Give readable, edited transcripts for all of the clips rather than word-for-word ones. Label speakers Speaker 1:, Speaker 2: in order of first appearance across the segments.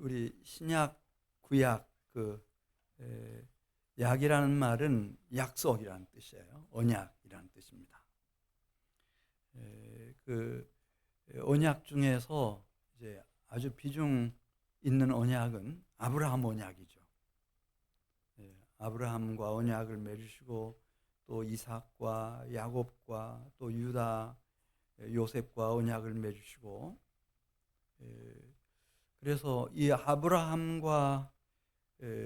Speaker 1: 우리 신약 구약 약이라는 말은 약속이라는 뜻이에요. 언약이라는 뜻입니다. 그 언약 중에서 이제 아주 비중 있는 언약은 아브라함 언약이죠. 아브라함과 언약을 맺으시고 또 이삭과 야곱과 또 유다 요셉과 언약을 맺으시고, 그래서 이 아브라함과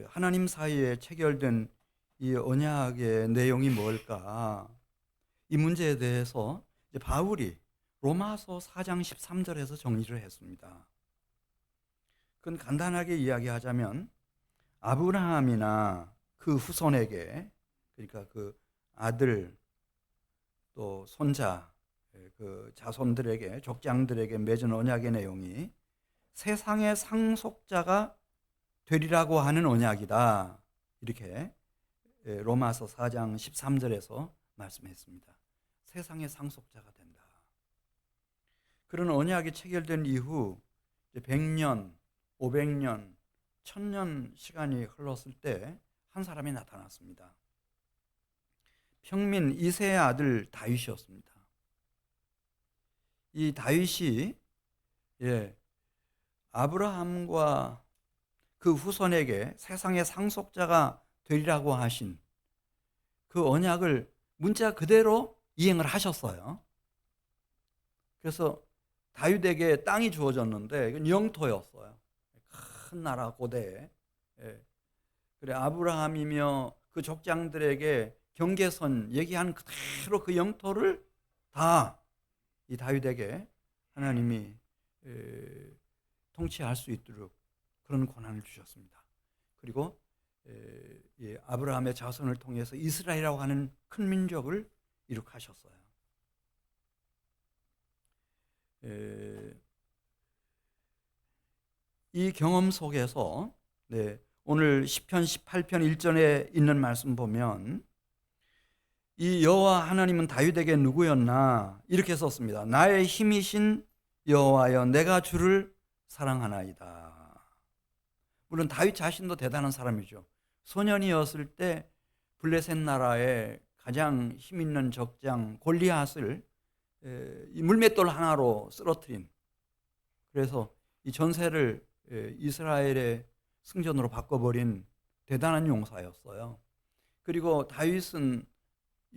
Speaker 1: 하나님 사이에 체결된 이 언약의 내용이 뭘까? 이 문제에 대해서 이제 바울이 로마서 4장 13절에서 정리를 했습니다. 그건 간단하게 이야기하자면 아브라함이나 그 후손에게, 그러니까 그 아들 또 손자, 그 자손들에게, 족장들에게 맺은 언약의 내용이 세상의 상속자가 되리라고 하는 언약이다. 이렇게 로마서 4장 13절에서 말씀했습니다. 세상의 상속자가 된다. 그런 언약이 체결된 이후 100년, 500년, 1000년 시간이 흘렀을 때 한 사람이 나타났습니다. 평민 이새의 아들 다윗이었습니다. 이 다윗이 아브라함과 그 후손에게 세상의 상속자가 되리라고 하신 그 언약을 문자 그대로 이행을 하셨어요. 그래서 다윗에게 땅이 주어졌는데 이건 영토였어요. 큰 나라 고대에. 그래, 아브라함이며 그 족장들에게 경계선 얘기한 그대로 그 영토를 다 이 다윗에게 하나님이 통치할 수 있도록 그런 권한을 주셨습니다. 그리고 아브라함의 자손을 통해서 이스라엘이라고 하는 큰 민족을 이룩하셨어요. 이 경험 속에서 오늘 시편 18편 1절에 있는 말씀 보면 이 여호와 하나님은 다윗에게 누구였나 이렇게 썼습니다. 나의 힘이신 여호와여 내가 주를 사랑하나이다. 물론 다윗 자신도 대단한 사람이죠. 소년이었을 때 블레셋 나라의 가장 힘 있는 적장 골리앗을 이 물맷돌 하나로 쓰러뜨린, 그래서 이 전세를 이스라엘의 승전으로 바꿔버린 대단한 용사였어요. 그리고 다윗은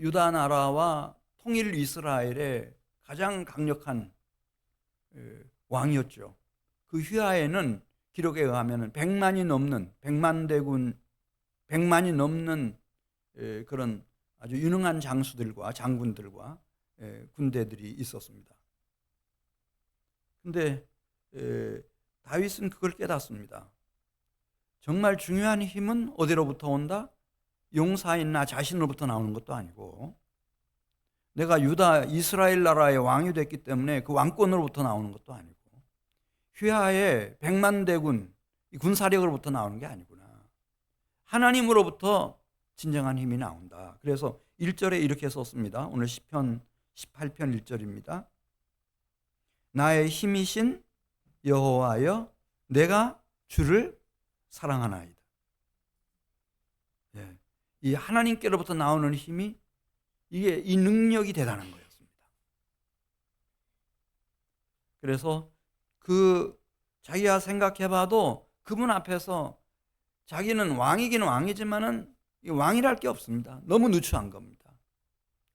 Speaker 1: 유다 나라와 통일 이스라엘의 가장 강력한 왕이었죠. 그 휘하에는 기록에 의하면 100만 대군, 100만이 넘는 그런 아주 유능한 장수들과 장군들과 군대들이 있었습니다. 근데 다윗은 그걸 깨닫습니다. 정말 중요한 힘은 어디로부터 온다? 용사인 나 자신으로부터 나오는 것도 아니고, 내가 유다 이스라엘 나라의 왕이 됐기 때문에 그 왕권으로부터 나오는 것도 아니고, 휘하의 100만 대군 군사력으로부터 나오는 게 아니구나. 하나님으로부터 진정한 힘이 나온다. 그래서 1절에 이렇게 썼습니다. 오늘 시편 18편 1절입니다. 나의 힘이신 여호와여 내가 주를 사랑하나이다. 이 하나님께로부터 나오는 힘이, 이게 이 능력이 대단한 거였습니다. 그래서 자기가 생각해봐도 그분 앞에서 자기는 왕이긴 왕이지만은 왕이랄 게 없습니다. 너무 누추한 겁니다.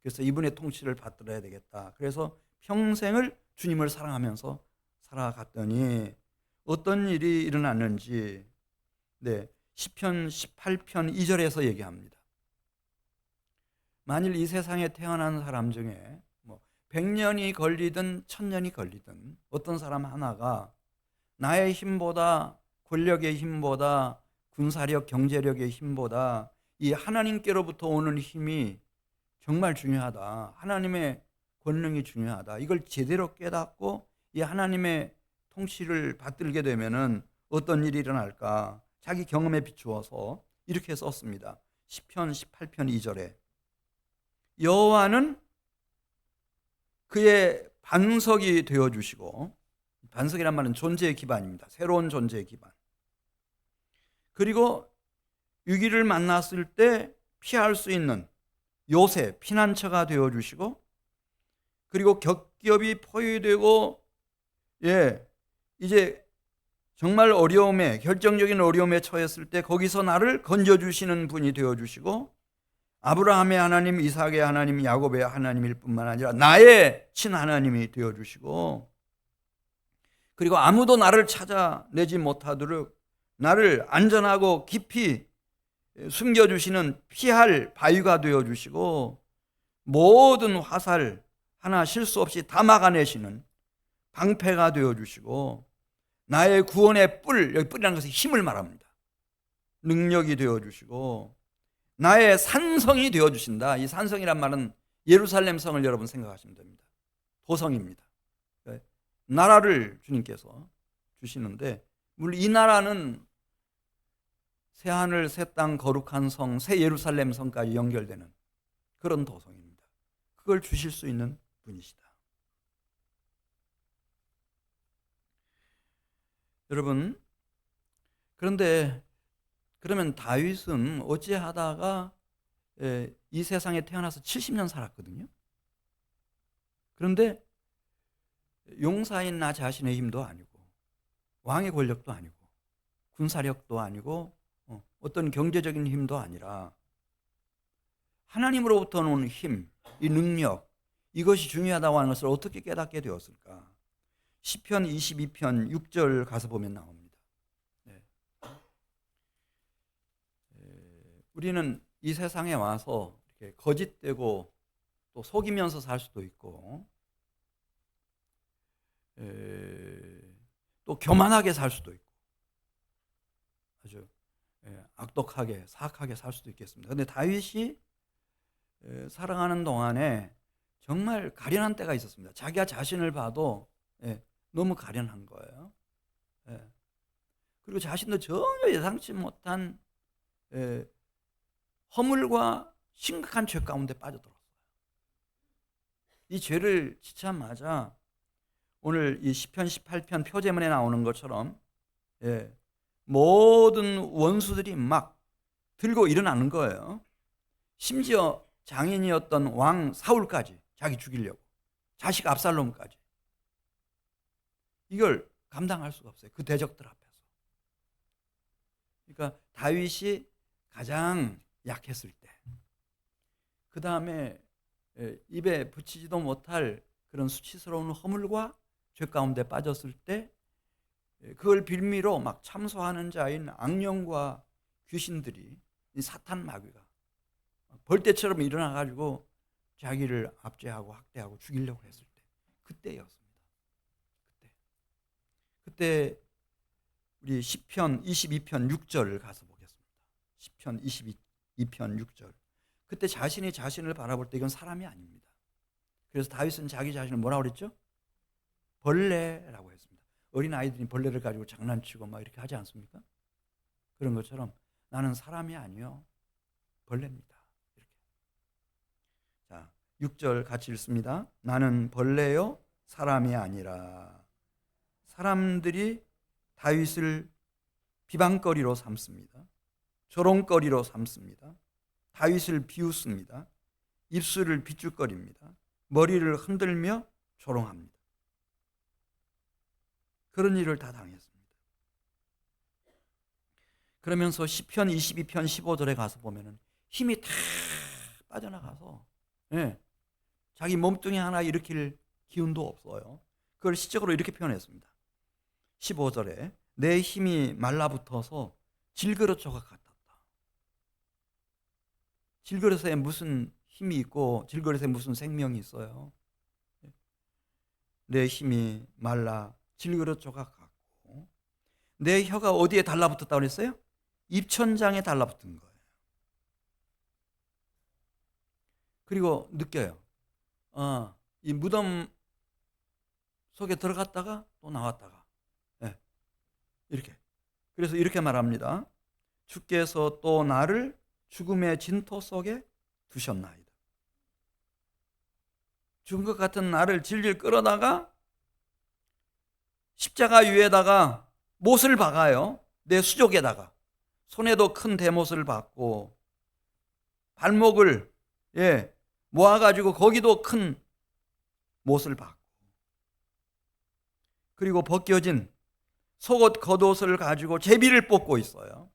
Speaker 1: 그래서 이분의 통치를 받들어야 되겠다. 그래서 평생을 주님을 사랑하면서 살아갔더니 어떤 일이 일어났는지 시편 18편 2절에서 얘기합니다. 만일 이 세상에 태어난 사람 중에 100년이 걸리든 1000년이 걸리든 어떤 사람 하나가 나의 힘보다, 권력의 힘보다, 군사력, 경제력의 힘보다 이 하나님께로부터 오는 힘이 정말 중요하다, 하나님의 권능이 중요하다, 이걸 제대로 깨닫고 이 하나님의 통치를 받들게 되면은 어떤 일이 일어날까? 자기 경험에 비추어서 이렇게 썼습니다. 시편 18편 2절에 여호와는 그의 반석이 되어주시고, 반석이란 말은 존재의 기반입니다. 새로운 존재의 기반. 그리고 위기를 만났을 때 피할 수 있는 요새 피난처가 되어주시고, 그리고 겹겹이 포위되고 이제 정말 어려움에, 결정적인 어려움에 처했을 때 거기서 나를 건져주시는 분이 되어주시고, 아브라함의 하나님, 이삭의 하나님, 야곱의 하나님일 뿐만 아니라 나의 친하나님이 되어주시고, 그리고 아무도 나를 찾아내지 못하도록 나를 안전하고 깊이 숨겨주시는 피할 바위가 되어주시고, 모든 화살 하나 실수 없이 다 막아내시는 방패가 되어주시고, 나의 구원의 뿔, 여기 뿔이라는 것은 힘을 말합니다. 능력이 되어주시고, 나의 산성이 되어주신다. 이 산성이란 말은 예루살렘 성을 여러분 생각하시면 됩니다. 도성입니다. 나라를 주님께서 주시는데, 물론 이 나라는 새하늘, 새 땅, 거룩한 성, 새 예루살렘 성까지 연결되는 그런 도성입니다. 그걸 주실 수 있는 분이시다. 여러분, 그런데 그러면 다윗은 어찌하다가 이 세상에 태어나서 70년 살았거든요. 그런데 용사인 나 자신의 힘도 아니고, 왕의 권력도 아니고, 군사력도 아니고, 어떤 경제적인 힘도 아니라 하나님으로부터 오는 힘, 이 능력, 이것이 중요하다고 하는 것을 어떻게 깨닫게 되었을까? 시편 22편 6절 가서 보면 나옵니다. 우리는 이 세상에 와서 이렇게 거짓되고 또 속이면서 살 수도 있고, 또 교만하게 살 수도 있고, 아주 악독하게 사악하게 살 수도 있겠습니다. 그런데 다윗이 살아가는 동안에 정말 가련한 때가 있었습니다. 자기가 자신을 봐도 너무 가련한 거예요. 그리고 자신도 전혀 예상치 못한 허물과 심각한 죄 가운데 빠져들었어요. 이 죄를 지자마자 오늘 이 시편 18편 표제문에 나오는 것처럼 모든 원수들이 막 들고 일어나는 거예요. 심지어 장인이었던 왕 사울까지 자기 죽이려고, 자식 압살롬까지. 이걸 감당할 수가 없어요. 그 대적들 앞에서. 그러니까 다윗이 가장 약했을 때, 그 다음에 입에 붙이지도 못할 그런 수치스러운 허물과 죄 가운데 빠졌을 때, 그걸 빌미로 막 참소하는 자인 악령과 귀신들이, 이 사탄 마귀가 벌떼처럼 일어나가지고 자기를 압제하고 학대하고 죽이려고 했을 때, 그때였습니다. 그때 우리 시편 22편 6절을 가서 보겠습니다. 시편 22편 6절. 그때 자신이 자신을 바라볼 때 이건 사람이 아닙니다. 그래서 다윗은 자기 자신을 뭐라고 그랬죠? 벌레라고 했습니다. 어린 아이들이 벌레를 가지고 장난치고 막 이렇게 하지 않습니까? 그런 것처럼 나는 사람이 아니요 벌레입니다. 이렇게. 자, 6절 같이 읽습니다. 나는 벌레요 사람이 아니라. 사람들이 다윗을 비방거리로 삼습니다. 조롱거리로 삼습니다. 다윗을 비웃습니다. 입술을 비죽거립니다. 머리를 흔들며 조롱합니다. 그런 일을 다 당했습니다. 그러면서 시편 22편 15절에 가서 보면은 힘이 다 빠져나가서 자기 몸뚱이 하나 일으킬 기운도 없어요. 그걸 시적으로 이렇게 표현했습니다. 15절에 내 힘이 말라붙어서 질그릇 조각 같았다. 질그릇에 무슨 힘이 있고 질그릇에 무슨 생명이 있어요? 내 힘이 말라 질그릇 조각 같고, 내 혀가 어디에 달라붙었다고 그랬어요? 입천장에 달라붙은 거예요. 그리고 느껴요. 이 무덤 속에 들어갔다가 또 나왔다가 이렇게. 그래서 이렇게 말합니다. 주께서 또 나를 죽음의 진토 속에 두셨나이다. 죽은 것 같은 나를 질질 끌어다가 십자가 위에다가 못을 박아요. 내 수족에다가. 손에도 큰 대못을 받고 발목을 모아가지고 거기도 큰 못을 받고 그리고 벗겨진 속옷 겉옷을 가지고 제비를 뽑고 있어요.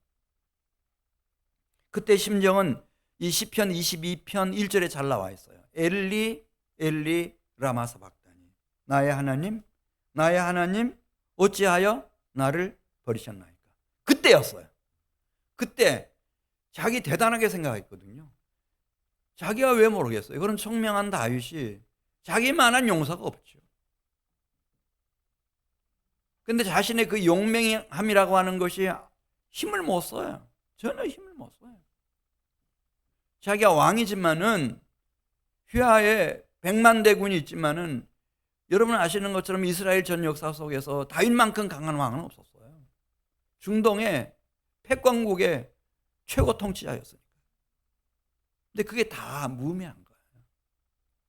Speaker 1: 그때 심정은 이 시편 22편 1절에 잘 나와 있어요. 엘리 엘리 라마 사박다니 나의 하나님 나의 하나님 어찌하여 나를 버리셨나이까. 그때였어요. 그때 자기 대단하게 생각했거든요. 자기가 왜 모르겠어요. 그런 총명한 다윗이 자기만한 용사가 없죠. 근데 자신의 그 용맹함이라고 하는 것이 힘을 못 써요. 전혀 힘을 못 써요. 자기가 왕이지만은 휘하에 100만 대군이 있지만은 여러분 아시는 것처럼 이스라엘 전 역사 속에서 다윗만큼 강한 왕은 없었어요. 중동의 패권국의 최고 통치자였으니까. 근데 그게 다 무의미한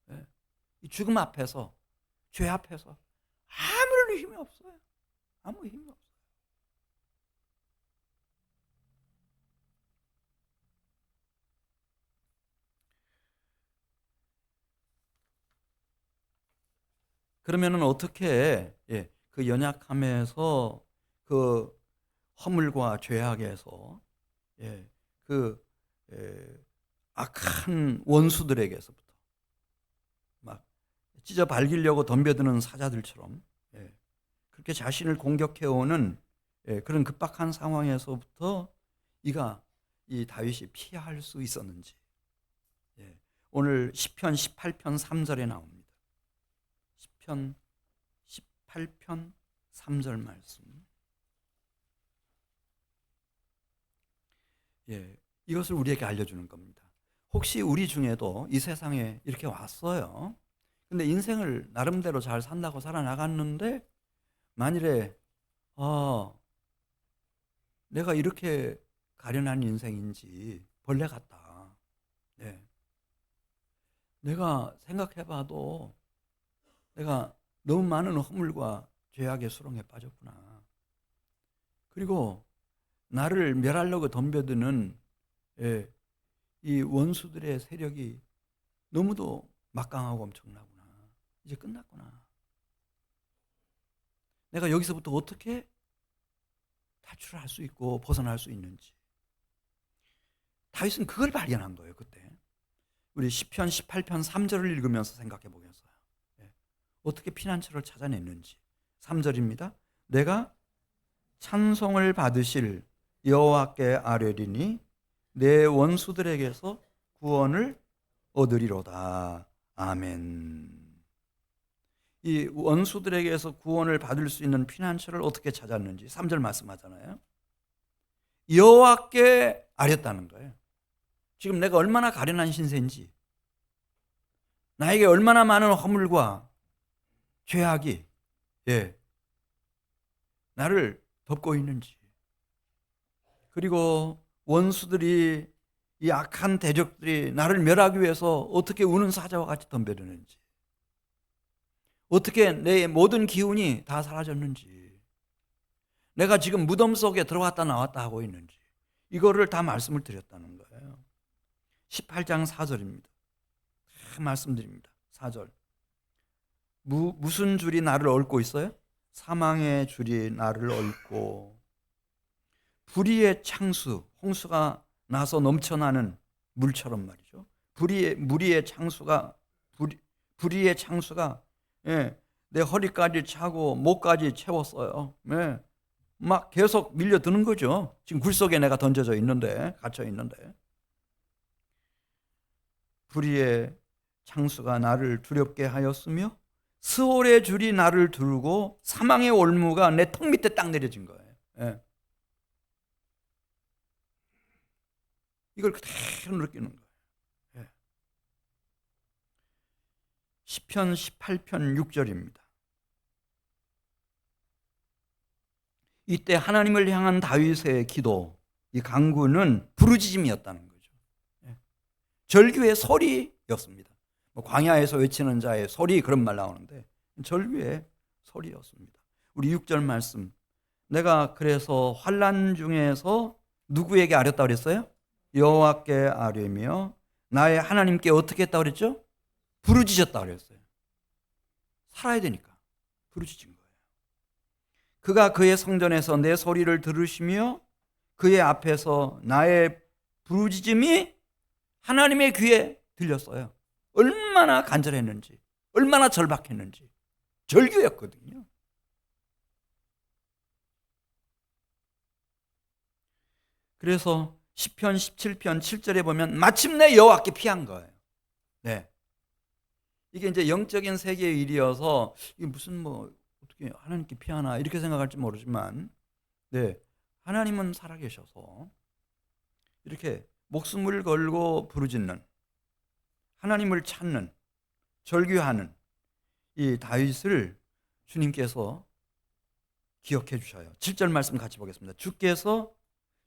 Speaker 1: 거예요. 이 죽음 앞에서, 죄 앞에서 아무런 힘이 없어요. 아무 힘이 없어요. 그러면은 어떻게 그 연약함에서 그 허물과 죄악에서 그 악한 원수들에게서부터 막 찢어 발기려고 덤벼드는 사자들처럼 그렇게 자신을 공격해오는 그런 급박한 상황에서부터 이 다윗이 피할 수 있었는지 오늘 시편 18편 3절에 나옵니다. 시편 18편 3절 말씀. 이것을 우리에게 알려주는 겁니다. 혹시 우리 중에도 이 세상에 이렇게 왔어요. 근데 인생을 나름대로 잘 산다고 살아나갔는데 만일에 내가 이렇게 가련한 인생인지 벌레 같다. 내가 생각해봐도 내가 너무 많은 허물과 죄악의 수렁에 빠졌구나. 그리고 나를 멸하려고 덤벼드는 이 원수들의 세력이 너무도 막강하고 엄청나구나. 이제 끝났구나. 내가 여기서부터 어떻게 탈출할 수 있고 벗어날 수 있는지. 다윗은 그걸 발견한 거예요. 그때 우리 시편 18편 3절을 읽으면서 생각해 보겠어요. 어떻게 피난처를 찾아냈는지. 3절입니다. 내가 찬송을 받으실 여호와께 아뢰리니 내 원수들에게서 구원을 얻으리로다. 아멘. 이 원수들에게서 구원을 받을 수 있는 피난처를 어떻게 찾았는지 3절 말씀하잖아요. 여호와께 아뢰었다는 거예요. 지금 내가 얼마나 가련한 신세인지, 나에게 얼마나 많은 허물과 죄악이 나를 덮고 있는지, 그리고 원수들이, 이 악한 대적들이 나를 멸하기 위해서 어떻게 우는 사자와 같이 덤벼드는지, 어떻게 내 모든 기운이 다 사라졌는지, 내가 지금 무덤 속에 들어왔다 나왔다 하고 있는지, 이거를 다 말씀을 드렸다는 거예요. 18장 4절입니다. 다 말씀드립니다. 4절. 무슨 줄이 나를 얽고 있어요? 사망의 줄이 나를 얽고, 불의의 창수, 홍수가 나서 넘쳐나는 물처럼 말이죠. 불의의 창수가 내 허리까지 차고 목까지 채웠어요. 막 계속 밀려드는 거죠. 지금 굴 속에 내가 던져져 있는데, 갇혀 있는데. 불의의 창수가 나를 두렵게 하였으며 스올의 줄이 나를 두르고 사망의 올무가 내 턱 밑에 딱 내려진 거예요. 이걸 그대로 느끼는 거예요. 시편 18편 6절입니다. 이때 하나님을 향한 다윗의 기도, 이 간구는 부르짖음이었다는 거죠. 절규의 소리였습니다. 광야에서 외치는 자의 소리, 그런 말 나오는데 절규의 소리였습니다. 우리 6절 말씀. 내가 그래서 환난 중에서 누구에게 아뢰었다고 그랬어요? 여호와께 아뢰며 나의 하나님께 어떻게 했다고 그랬죠? 부르짖었다고 그랬어요. 살아야 되니까 부르짖은 거예요. 그가 그의 성전에서 내 소리를 들으시며 그의 앞에서 나의 부르짖음이 하나님의 귀에 들렸어요. 얼마나 간절했는지, 얼마나 절박했는지. 절규였거든요. 그래서 시편 17편 7절에 보면 마침내 여호와께 피한 거예요. 네. 이게 이제 영적인 세계의 일이어서 이게 무슨 뭐 어떻게 하나님께 피하나 이렇게 생각할지 모르지만, 네, 하나님은 살아계셔서 이렇게 목숨을 걸고 부르짖는, 하나님을 찾는, 절규하는 이 다윗을 주님께서 기억해 주셔요. 7절 말씀 같이 보겠습니다. 주께서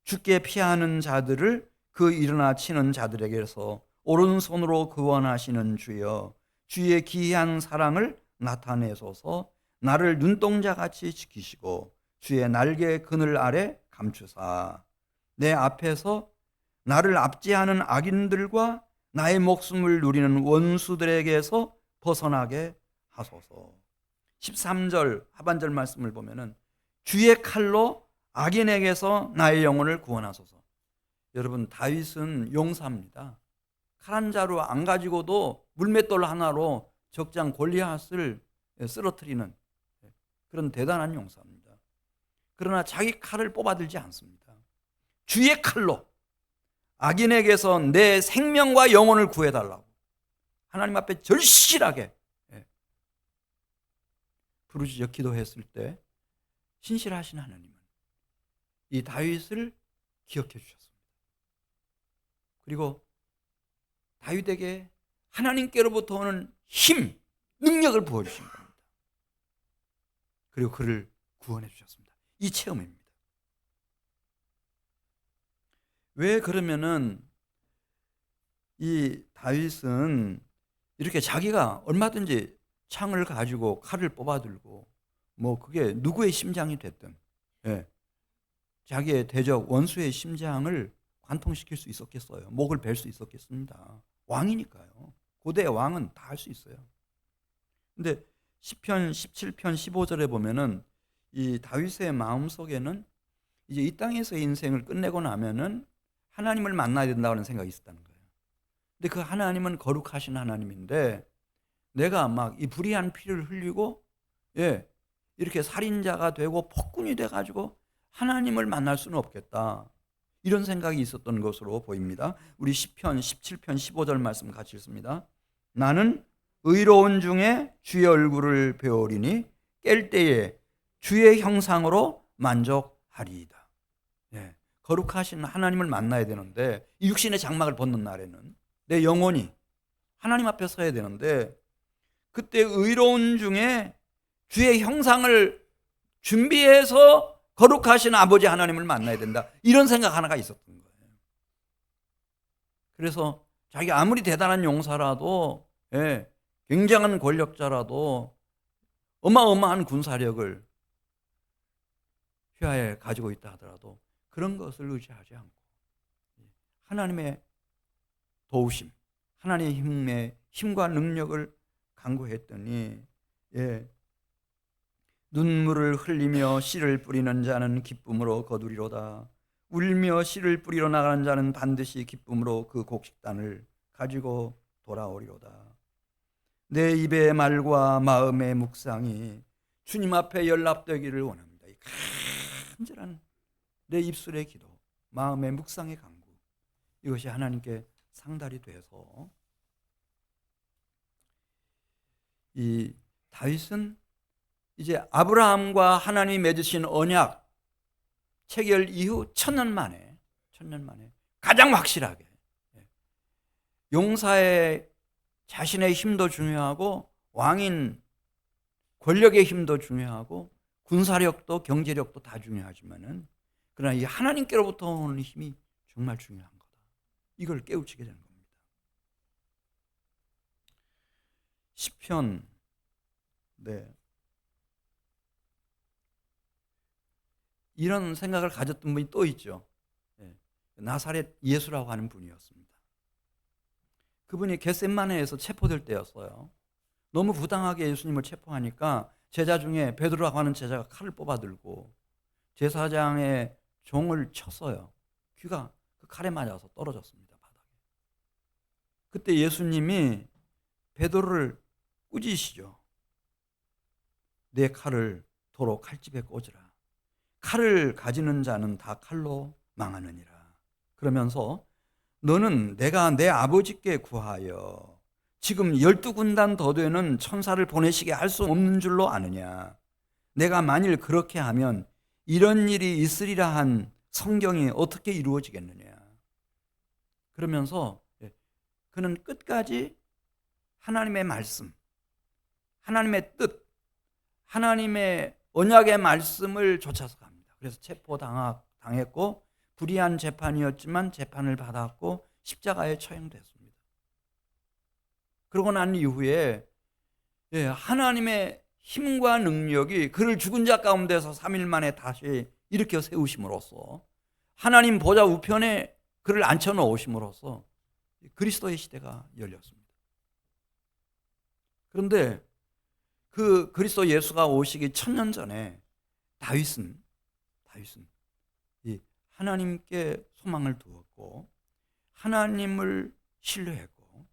Speaker 1: 주께 피하는 자들을 그 일어나 치는 자들에게서 오른손으로 구원하시는 주여, 주의 기이한 사랑을 나타내소서. 나를 눈동자같이 지키시고 주의 날개 그늘 아래 감추사 내 앞에서 나를 압제하는 악인들과 나의 목숨을 누리는 원수들에게서 벗어나게 하소서. 13절 하반절 말씀을 보면은 주의 칼로 악인에게서 나의 영혼을 구원하소서. 여러분, 다윗은 용사입니다. 칼 한 자루 안 가지고도 물맷돌 하나로 적장 골리앗을 쓰러뜨리는 그런 대단한 용사입니다. 그러나 자기 칼을 뽑아들지 않습니다. 주의 칼로 악인에게서 내 생명과 영혼을 구해달라고 하나님 앞에 절실하게 부르짖어 기도했을 때 신실하신 하나님은 이 다윗을 기억해 주셨습니다. 그리고 다윗에게 하나님께로부터 오는 힘, 능력을 부어주신 겁니다. 그리고 그를 구원해 주셨습니다. 이 체험입니다. 왜 그러면은 이 다윗은 이렇게 자기가 얼마든지 창을 가지고 칼을 뽑아들고 뭐 그게 누구의 심장이 됐든 자기의 대적 원수의 심장을 관통시킬 수 있었겠어요? 목을 벨 수 있었겠습니다. 왕이니까요. 고대 왕은 다 할 수 있어요. 근데 시편 17편 15절에 보면은 이 다윗의 마음속에는 이제 이 땅에서의 인생을 끝내고 나면은 하나님을 만나야 된다는 생각이 있었다는 거예요. 근데 그 하나님은 거룩하신 하나님인데 내가 막 이 불의한 피를 흘리고 이렇게 살인자가 되고 폭군이 돼 가지고 하나님을 만날 수는 없겠다. 이런 생각이 있었던 것으로 보입니다. 우리 시편 17편 15절 말씀 같이 읽습니다. 나는 의로운 중에 주의 얼굴을 배우리니 깰 때에 주의 형상으로 만족하리이다. 거룩하신 하나님을 만나야 되는데 이 육신의 장막을 벗는 날에는 내 영혼이 하나님 앞에 서야 되는데 그때 의로운 중에 주의 형상을 준비해서 거룩하신 아버지 하나님을 만나야 된다. 이런 생각 하나가 있었던 거예요. 그래서 자기가 아무리 대단한 용사라도 굉장한 권력자라도 어마어마한 군사력을 휘하에 가지고 있다 하더라도 그런 것을 의지하지 않고 하나님의 도우심, 하나님의 힘과 능력을 간구했더니 눈물을 흘리며 씨를 뿌리는 자는 기쁨으로 거두리로다. 울며 씨를 뿌리러 나가는 자는 반드시 기쁨으로 그 곡식단을 가지고 돌아오리로다. 내 입의 말과 마음의 묵상이 주님 앞에 연락되기를 원합니다. 이 간절한 내 입술의 기도, 마음의 묵상의 간구, 이것이 하나님께 상달이 돼서 이 다윗은 이제 아브라함과 하나님이 맺으신 언약 체결 이후 1000년 만에 가장 확실하게 용사의 자신의 힘도 중요하고 왕인 권력의 힘도 중요하고 군사력도 경제력도 다 중요하지만은 그러나 이 하나님께로부터 오는 힘이 정말 중요한 거다. 이걸 깨우치게 되는 겁니다. 시편 이런 생각을 가졌던 분이 또 있죠. 나사렛 예수라고 하는 분이었습니다. 그분이 겟셋마네에서 체포될 때였어요. 너무 부당하게 예수님을 체포하니까 제자 중에 베드로라고 하는 제자가 칼을 뽑아들고 제사장의 종을 쳤어요. 귀가 그 칼에 맞아서 떨어졌습니다, 바닥에. 그때 예수님이 베드로를 꾸짖으시죠. 내 칼을 도로 칼집에 꽂으라. 칼을 가지는 자는 다 칼로 망하느니라. 그러면서 너는 내가 내 아버지께 구하여 지금 12군단 더 되는 천사를 보내시게 할 수 없는 줄로 아느냐. 내가 만일 그렇게 하면 이런 일이 있으리라 한 성경이 어떻게 이루어지겠느냐. 그러면서 그는 끝까지 하나님의 말씀, 하나님의 뜻, 하나님의 언약의 말씀을 쫓아서 갑니다. 그래서 체포당했고 불의한 재판이었지만 재판을 받았고 십자가에 처형됐습니다. 그러고 난 이후에 하나님의 힘과 능력이 그를 죽은 자 가운데서 3일 만에 다시 일으켜 세우심으로써 하나님 보좌 우편에 그를 앉혀놓으심으로써 그리스도의 시대가 열렸습니다. 그런데 그 그리스도 예수가 오시기 1000년 전에 다윗은 이 하나님께 소망을 두었고 하나님을 신뢰했고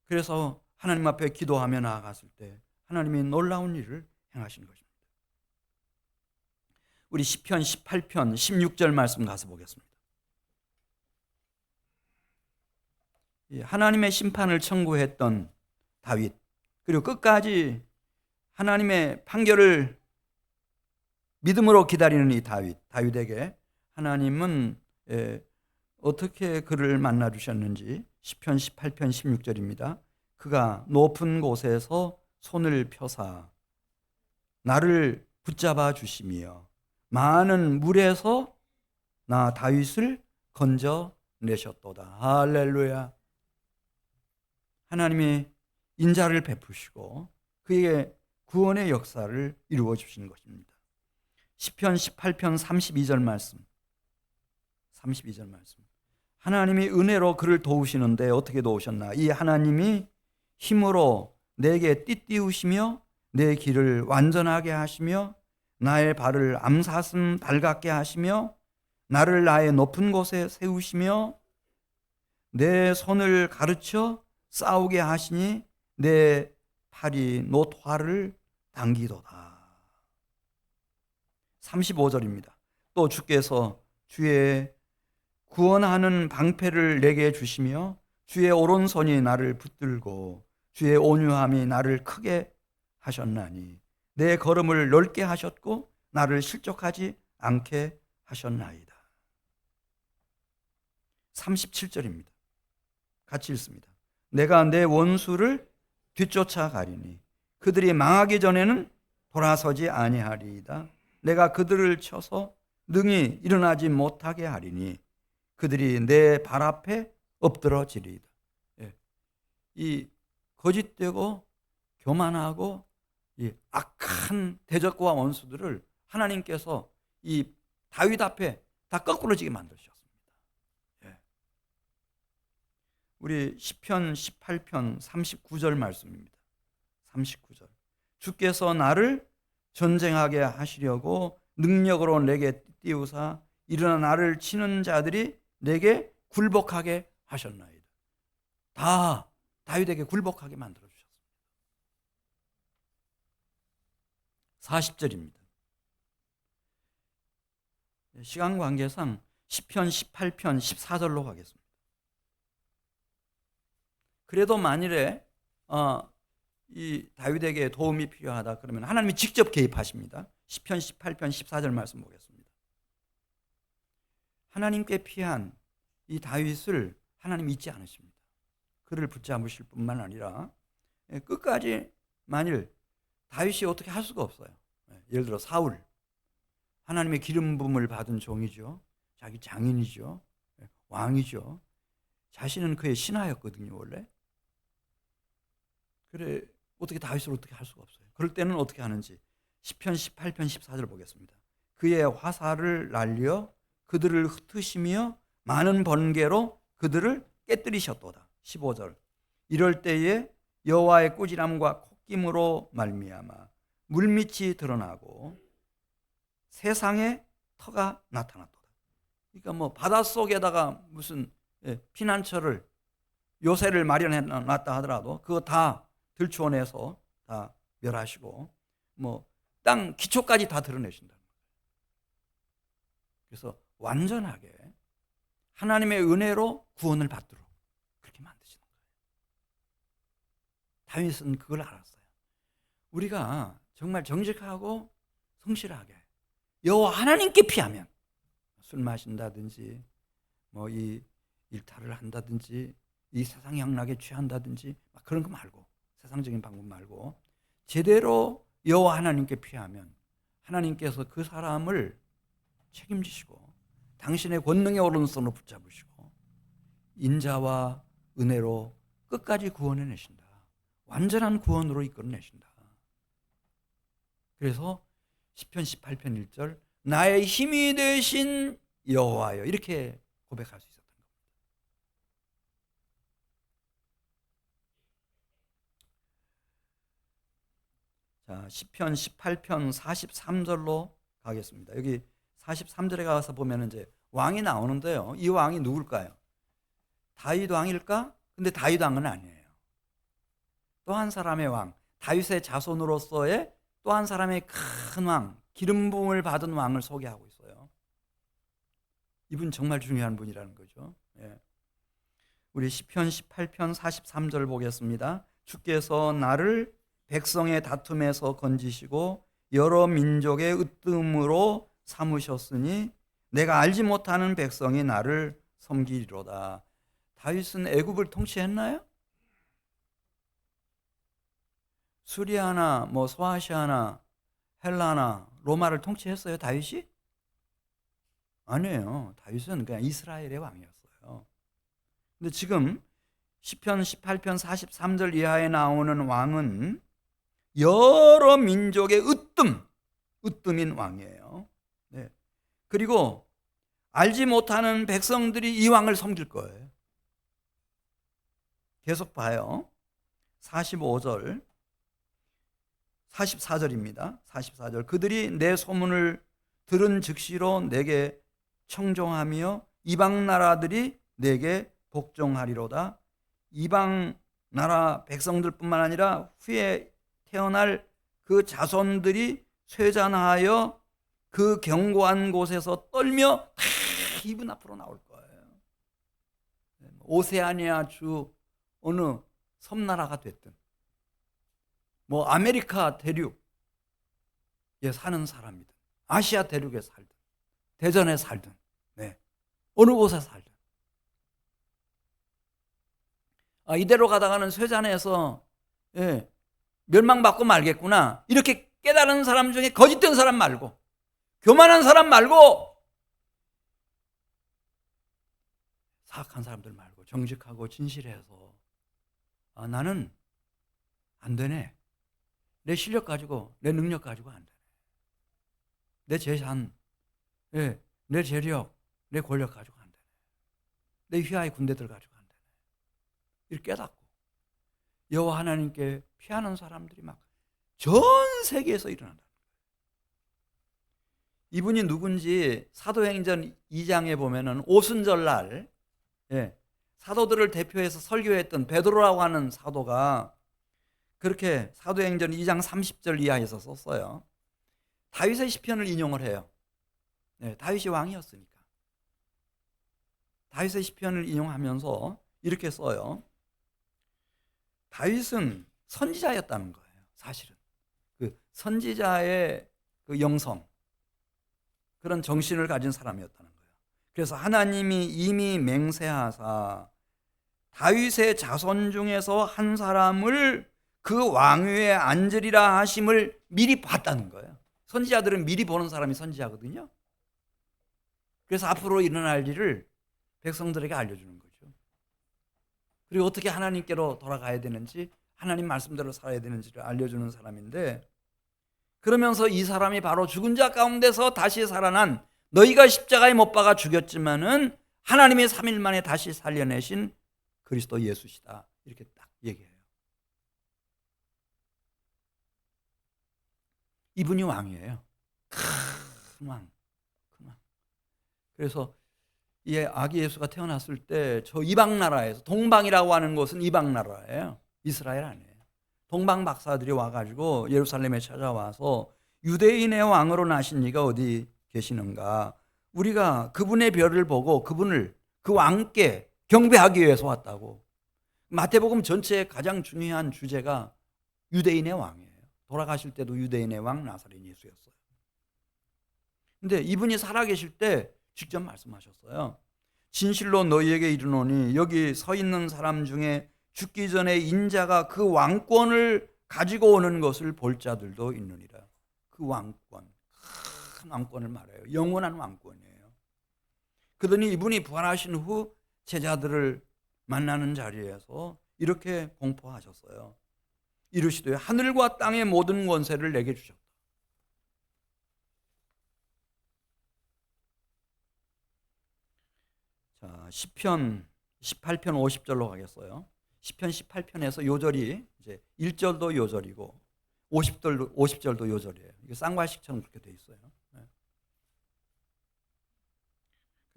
Speaker 1: 그래서 하나님 앞에 기도하며 나아갔을 때 하나님이 놀라운 일을 행하신 것입니다. 우리 시편 18편 16절 말씀 가서 보겠습니다. 하나님의 심판을 청구했던 다윗, 그리고 끝까지 하나님의 판결을 믿음으로 기다리는 이 다윗에게 하나님은 어떻게 그를 만나 주셨는지 시편 18편 16절입니다. 그가 높은 곳에서 손을 펴사 나를 붙잡아 주시며 많은 물에서 나 다윗을 건져내셨도다. 할렐루야. 하나님이 인자를 베푸시고 그에게 구원의 역사를 이루어 주신 것입니다. 시편 18편 32절 말씀. 하나님이 은혜로 그를 도우시는데 어떻게 도우셨나? 이 하나님이 힘으로 내게 띠띠우시며 내 길을 완전하게 하시며 나의 발을 암사슴 발같게 하시며 나를 나의 높은 곳에 세우시며 내 손을 가르쳐 싸우게 하시니 내 팔이 놋화를 당기도다. 35절입니다. 또 주께서 주의 구원하는 방패를 내게 주시며 주의 오른손이 나를 붙들고 주의 온유함이 나를 크게 하셨나니 내 걸음을 넓게 하셨고 나를 실족하지 않게 하셨나이다. 37절입니다. 같이 읽습니다. 내가 내 원수를 뒤쫓아가리니 그들이 망하기 전에는 돌아서지 아니하리이다. 내가 그들을 쳐서 능히 일어나지 못하게 하리니 그들이 내 발 앞에 엎드러지리이다. 이 거짓되고 교만하고 이 악한 대적과 원수들을 하나님께서 이 다윗 앞에 다 거꾸러지게 만드셨습니다. 우리 시편 18편 39절 말씀입니다. 39절. 주께서 나를 전쟁하게 하시려고 능력으로 내게 띄우사 일어나 나를 치는 자들이 내게 굴복하게 하셨나이다. 다 다윗에게 굴복하게 만들어 주셨습니다. 40절입니다. 시간 관계상 시편 18편 14절로 가겠습니다. 그래도 만일에 이 다윗에게 도움이 필요하다 그러면 하나님이 직접 개입하십니다. 시편 18편 14절 말씀 보겠습니다. 하나님께 피한 이 다윗을 하나님 잊지 않으십니다. 그를 붙잡으실 뿐만 아니라 끝까지 만일 다윗이 어떻게 할 수가 없어요. 예를 들어 사울, 하나님의 기름 부음을 받은 종이죠. 자기 장인이죠. 왕이죠. 자신은 그의 신하였거든요, 원래. 그래 어떻게 다윗을 어떻게 할 수가 없어요. 그럴 때는 어떻게 하는지 시편 18편 14절 보겠습니다. 그의 화살을 날려 그들을 흩으시며 많은 번개로 그들을 깨뜨리셨도다. 15절. 이럴 때에 여호와의 꾸지람과 콧김으로 말미암아 물밑이 드러나고 세상에 터가 나타났도다. 그러니까 뭐 바닷속에다가 무슨 피난처를 요새를 마련해 놨다 하더라도 그거 다 들추어내서 다 멸하시고 뭐 땅 기초까지 다 드러내신다. 그래서 완전하게 하나님의 은혜로 구원을 받도록 그렇게 만드시는 거예요. 다윗은 그걸 알았어요. 우리가 정말 정직하고 성실하게 여호와 하나님께 피하면, 술 마신다든지 뭐 이 일탈을 한다든지 이 세상 향락에 취한다든지 막 그런 거 말고, 세상적인 방법 말고 제대로 여호와 하나님께 피하면 하나님께서 그 사람을 책임지시고 당신의 권능의 오른손으로 붙잡으시고 인자와 은혜로 끝까지 구원해내신다. 완전한 구원으로 이끌어내신다. 그래서 시편 18편 1절 나의 힘이 되신 여호와여 이렇게 고백할 수 있었던 겁니다. 자, 시편 18편 43절로 가겠습니다. 여기 43절에 가서 보면 이제 왕이 나오는데요. 이 왕이 누굴까요? 다윗 왕일까? 근데 다윗 왕은 아니에요. 또 한 사람의 왕, 다윗의 자손으로서의 또 한 사람의 큰 왕, 기름 부음을 받은 왕을 소개하고 있어요. 이분 정말 중요한 분이라는 거죠. 예. 우리 시편 18편 43절 보겠습니다. 주께서 나를 백성의 다툼에서 건지시고 여러 민족의 으뜸으로 삼으셨으니 내가 알지 못하는 백성이 나를 섬기리로다. 다윗은 애굽을 통치했나요? 수리아나 뭐 소아시아나 헬라나 로마를 통치했어요, 다윗이? 아니에요. 다윗은 그냥 이스라엘의 왕이었어요. 근데 지금 시편 18편 43절 이하에 나오는 왕은 여러 민족의 으뜸인 왕이에요. 네. 그리고 알지 못하는 백성들이 이 왕을 섬길 거예요. 계속 봐요. 45절 44절입니다. 44절 그들이 내 소문을 들은 즉시로 내게 청종하며 이방 나라들이 내게 복종하리로다. 이방 나라 백성들뿐만 아니라 후에 태어날 그 자손들이 쇠잔하여 그 견고한 곳에서 떨며 다 이분 앞으로 나올 거예요. 오세아니아 주 어느 섬나라가 됐든 뭐 아메리카 대륙에 사는 사람이든 아시아 대륙에 살든 대전에 살든 어느 곳에 살든 이대로 가다가는 쇠잔해에서 멸망받고 말겠구나 이렇게 깨달은 사람 중에 거짓된 사람 말고 교만한 사람 말고 사악한 사람들 말고 정직하고 진실해서 나는 안 되네. 내 실력 가지고 내 능력 가지고 안 되네. 내 재산, 내 재력, 내 권력 가지고 안 되네. 내 휘하의 군대들 가지고 안 되네. 이렇게 깨닫고 여호와 하나님께 피하는 사람들이 막 전 세계에서 일어난다. 이분이 누군지 사도행전 2장에 보면은 오순절날 사도들을 대표해서 설교했던 베드로라고 하는 사도가 그렇게 사도행전 2장 30절 이하에서 썼어요. 다윗의 시편을 인용을 해요. 다윗이 왕이었으니까. 다윗의 시편을 인용하면서 이렇게 써요. 다윗은 선지자였다는 거예요. 사실은 그 선지자의 그 영성, 그런 정신을 가진 사람이었다는 거예요. 그래서 하나님이 이미 맹세하사 다윗의 자손 중에서 한 사람을 그 왕위에 앉으리라 하심을 미리 봤다는 거예요. 선지자들은 미리 보는 사람이 선지자거든요. 그래서 앞으로 일어날 일을 백성들에게 알려주는 거죠. 그리고 어떻게 하나님께로 돌아가야 되는지, 하나님 말씀대로 살아야 되는지를 알려주는 사람인데, 그러면서 이 사람이 바로 죽은 자 가운데서 다시 살아난, 너희가 십자가에 못 박아 죽였지만은 하나님의 3일 만에 다시 살려내신 그리스도 예수시다. 이렇게 딱 얘기해요. 이분이 왕이에요. 큰 왕, 큰 왕. 그래서 이 아기 예수가 태어났을 때 저 이방 나라에서, 동방이라고 하는 곳은 이방 나라예요. 이스라엘 아니에요. 동방 박사들이 와가지고 예루살렘에 찾아와서 유대인의 왕으로 나신 이가 어디 계시는가? 우리가 그분의 별을 보고 그분을, 그 왕께 경배하기 위해서 왔다고. 마태복음 전체의 가장 중요한 주제가 유대인의 왕이에요. 돌아가실 때도 유대인의 왕 나사렛 예수였어요. 근데 이분이 살아계실 때 직접 말씀하셨어요. 진실로 너희에게 이르노니 여기 서 있는 사람 중에 죽기 전에 인자가 그 왕권을 가지고 오는 것을 볼 자들도 있느니라. 그 왕권, 큰 왕권을 말해요. 영원한 왕권이에요. 그러더니 이분이 부활하신 후 제자들을 만나는 자리에서 이렇게 공포하셨어요. 이르시되 하늘과 땅의 모든 권세를 내게 주셨다. 자, 시편 18편 50절로 가겠어요. 시편 18편에서 요절이 이제 1절도 요절이고 50절도 요절이에요. 이게 쌍괄식처럼 그렇게 돼 있어요. 네.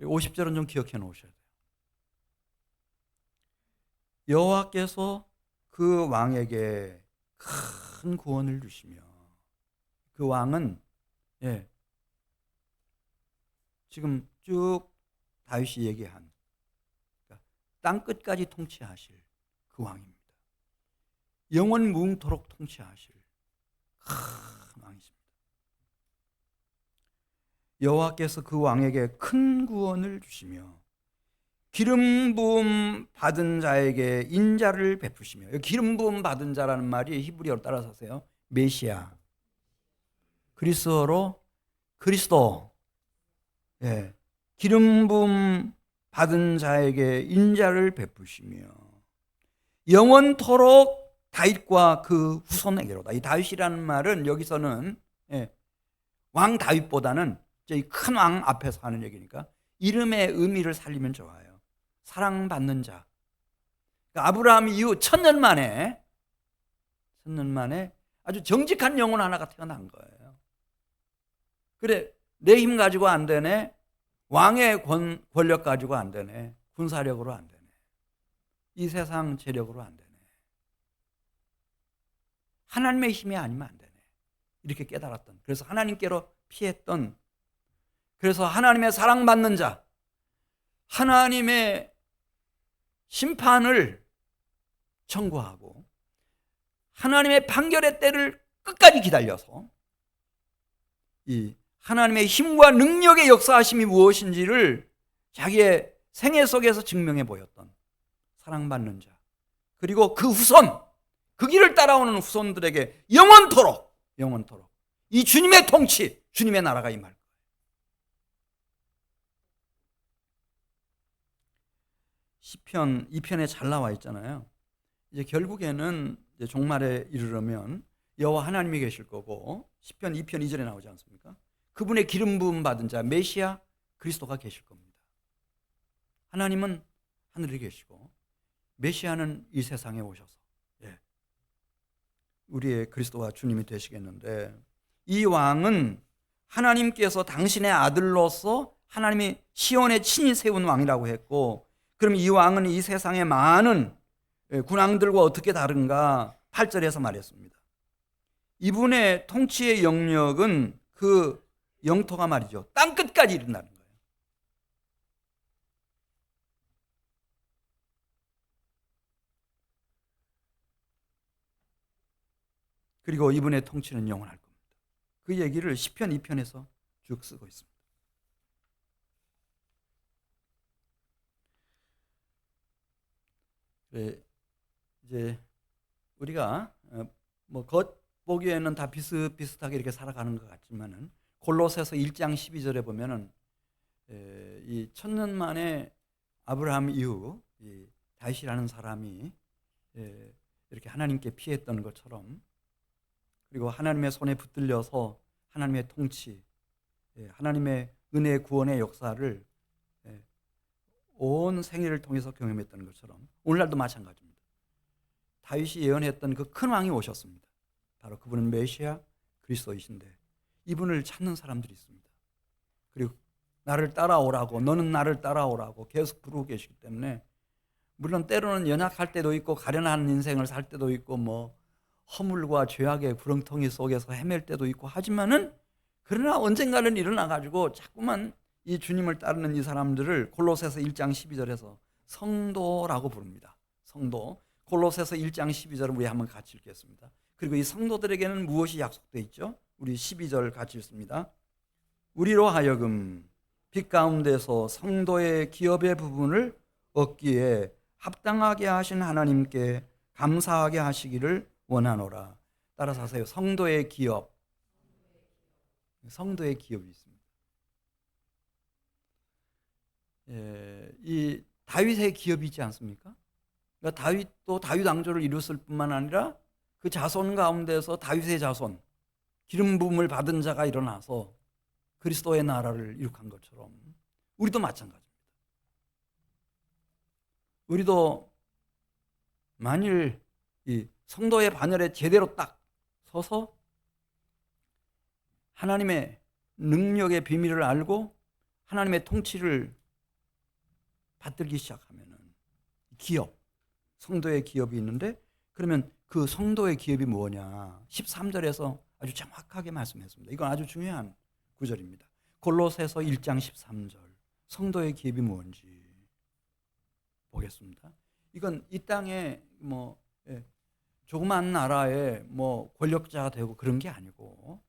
Speaker 1: 50절은 좀 기억해 놓으셔야 돼요. 여호와께서 그 왕에게 큰 구원을 주시며, 그 왕은 지금 쭉 다윗이 얘기한 땅 끝까지 통치하실 그 왕입니다. 영원 무궁토록 통치하실 큰 왕이십니다. 여호와께서 그 왕에게 큰 구원을 주시며 기름 부음 받은 자에게 인자를 베푸시며, 기름 부음 받은 자라는 말이 히브리어로 따라서 하세요. 메시아, 그리스어로 그리스도. 기름 부음 받은 자에게 인자를 베푸시며 영원토록 다윗과 그 후손에게로다. 이 다윗이라는 말은 여기서는 왕 다윗보다는 이 큰 왕 앞에서 하는 얘기니까 이름의 의미를 살리면 좋아요. 사랑받는 자. 그러니까 아브라함 이후 1000년 만에 아주 정직한 영혼 하나가 태어난 거예요. 그래, 내 힘 가지고 안 되네. 왕의 권력 가지고 안 되네. 군사력으로 안 되네. 이 세상 재력으로 안 되네. 하나님의 힘이 아니면 안 되네. 이렇게 깨달았던, 그래서 하나님께로 피했던, 그래서 하나님의 사랑받는 자, 하나님의 심판을 청구하고 하나님의 판결의 때를 끝까지 기다려서 이 하나님의 힘과 능력의 역사하심이 무엇인지를 자기의 생애 속에서 증명해 보였던 사랑받는 자, 그리고 그 후손, 그 길을 따라오는 후손들에게 영원토록 이 주님의 통치, 주님의 나라가 임할 거예요. 시편 2편에 잘 나와 있잖아요. 이제 결국에는 이제 종말에 이르려면 여호와 하나님이 계실 거고, 시편 2편 2절에 나오지 않습니까? 그분의 기름 부음 받은 자 메시아 그리스도가 계실 겁니다. 하나님은 하늘에 계시고 메시아는 이 세상에 오셔서 우리의 그리스도와 주님이 되시겠는데, 이 왕은 하나님께서 당신의 아들로서 하나님이 시온에 친히 세운 왕이라고 했고, 그럼 이 왕은 이 세상의 많은 군왕들과 어떻게 다른가? 8절에서 말했습니다. 이분의 통치의 영역은 그 영토가 말이죠, 땅 끝까지 이른다는 거예요. 그리고 이분의 통치는 영원할 겁니다. 그 얘기를 시편 2편에서 쭉 쓰고 있습니다. 이제 우리가 뭐 겉보기에는 다 비슷비슷하게 이렇게 살아가는 것 같지만은, 골로새서 1장 12절에 보면은 이 1000년 만에 아브라함 이후 이 다윗이라는 사람이 이렇게 하나님께 피했던 것처럼, 그리고 하나님의 손에 붙들려서 하나님의 통치, 하나님의 은혜 구원의 역사를 온 생애를 통해서 경험했던 것처럼 오늘날도 마찬가지입니다. 다윗이 예언했던 그 큰 왕이 오셨습니다. 바로 그분은 메시아 그리스도이신데 이분을 찾는 사람들이 있습니다. 그리고 나를 따라오라고, 너는 나를 따라오라고 계속 부르고 계시기 때문에, 물론 때로는 연약할 때도 있고 가련한 인생을 살 때도 있고 뭐 허물과 죄악의 구렁텅이 속에서 헤맬 때도 있고 하지만은, 그러나 언젠가는 일어나 가지고 자꾸만 이 주님을 따르는 이 사람들을 골로새서 1장 12절에서 성도라고 부릅니다. 성도. 골로새서 1장 12절을 우리 한번 같이 읽겠습니다. 그리고 이 성도들에게는 무엇이 약속되어 있죠? 우리 12절 같이 읽습니다. 우리로 하여금 빛 가운데서 성도의 기업의 부분을 얻기에 합당하게 하신 하나님께 감사하게 하시기를 원하노라. 따라서 하세요. 성도의 기업. 성도의 기업이 있습니다. 이 다윗의 기업이지 않습니까? 그러니까 다윗도 다윗 왕조를 이뤘을 뿐만 아니라 그 자손 가운데서 다윗의 자손, 기름 부음을 받은 자가 일어나서 그리스도의 나라를 이룩한 것처럼 우리도 마찬가지입니다. 우리도 만일 이 성도의 반열에 제대로 딱 서서 하나님의 능력의 비밀을 알고 하나님의 통치를 받들기 시작하면은 기업, 성도의 기업이 있는데, 그러면 그 성도의 기업이 뭐냐? 13절에서 아주 정확하게 말씀했습니다. 이건 아주 중요한 구절입니다. 골로새서 1장 13절. 성도의 기업이 뭔지 보겠습니다. 이건 이 땅에 뭐 조그만 나라에 뭐 권력자가 되고 그런 게 아니고,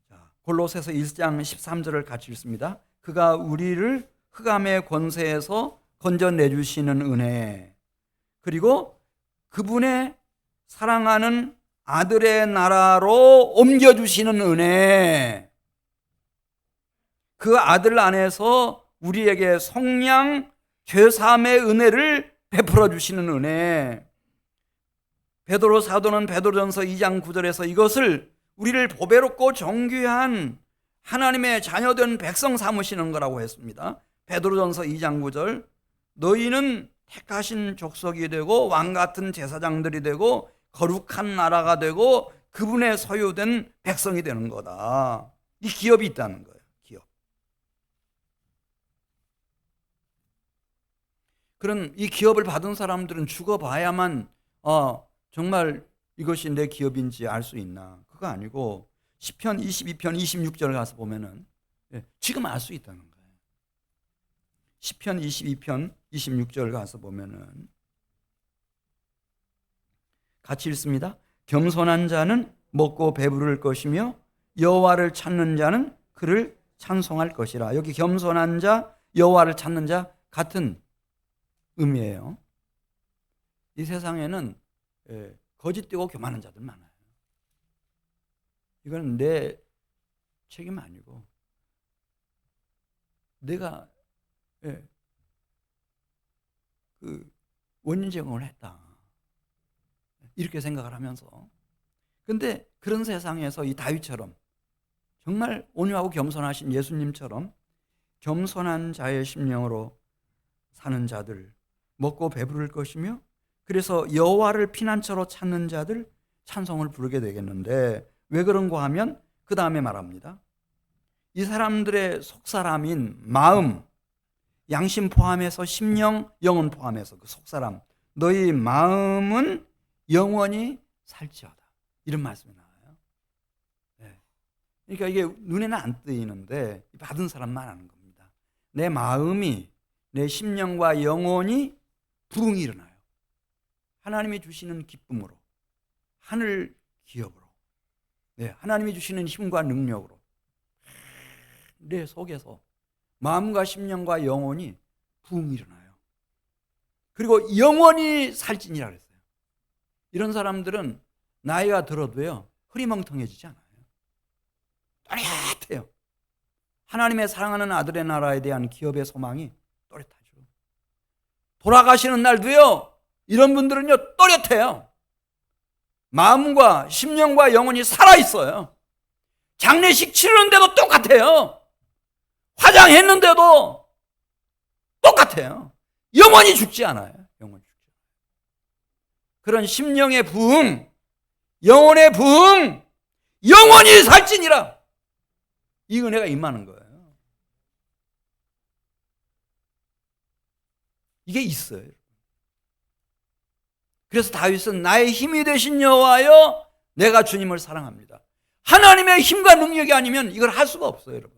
Speaker 1: 자, 골로새서 1장 13절을 같이 읽습니다. 그가 우리를 흑암의 권세에서 건져내주시는 은혜, 그리고 그분의 사랑하는 아들의 나라로 옮겨주시는 은혜, 그 아들 안에서 우리에게 속량 죄사함의 은혜를 베풀어 주시는 은혜. 베드로 사도는 베드로전서 2장 9절에서 이것을 우리를 보배롭고 정귀한 하나님의 자녀된 백성 삼으시는 거라고 했습니다. 베드로전서 2장 9절. 너희는 택하신 족속이 되고 왕같은 제사장들이 되고 거룩한 나라가 되고 그분의 소유된 백성이 되는 거다. 이 기업이 있다는 거예요. 기업. 그런 이 기업을 받은 사람들은 죽어봐야만 정말 이것이 내 기업인지 알 수 있나? 그거 아니고 시편 22편 26절 가서 보면은 지금 알 수 있다는 거예요. 시편 22편 26절 가서 보면은 같이 읽습니다. 겸손한 자는 먹고 배부를 것이며 여호와를 찾는 자는 그를 찬송할 것이라. 여기 겸손한 자, 여호와를 찾는 자 같은 의미예요. 이 세상에는 거짓되고 교만한 자들 많아요. 이건 내 책임 아니고 내가 그 원인 제공을 했다, 이렇게 생각을 하면서, 근데 그런 세상에서 이 다윗처럼 정말 온유하고 겸손하신 예수님처럼 겸손한 자의 심령으로 사는 자들, 먹고 배부를 것이며 그래서 여호와를 피난처로 찾는 자들 찬송을 부르게 되겠는데, 왜 그런가 하면 그 다음에 말합니다. 이 사람들의 속사람인 마음, 양심 포함해서 심령, 영혼 포함해서 그 속사람, 너희 마음은 영원히 살지어다, 이런 말씀이 나와요. 그러니까 이게 눈에는 안 뜨이는데 받은 사람만 아는 겁니다. 내 마음이, 내 심령과 영혼이 부흥이 일어나요. 하나님이 주시는 기쁨으로, 하늘 기업으로, 하나님이 주시는 힘과 능력으로 내 속에서 마음과 심령과 영혼이 부흥이 일어나요. 그리고 영원히 살찐이라 그랬어요. 이런 사람들은 나이가 들어도요 흐리멍텅해지지 않아요. 또렷해요. 하나님의 사랑하는 아들의 나라에 대한 기업의 소망이 또렷하죠. 돌아가시는 날도요 이런 분들은요 또렷해요. 마음과 심령과 영혼이 살아있어요. 장례식 치르는데도 똑같아요. 화장했는데도 똑같아요. 영원히 죽지 않아요. 영원히 죽지 않아요. 그런 심령의 부흥, 영혼의 부흥, 영원히 살지니라. 이 은혜가 임하는 거예요. 이게 있어요. 그래서 다윗은 나의 힘이 되신 여호와여 내가 주님을 사랑합니다. 하나님의 힘과 능력이 아니면 이걸 할 수가 없어요, 여러분.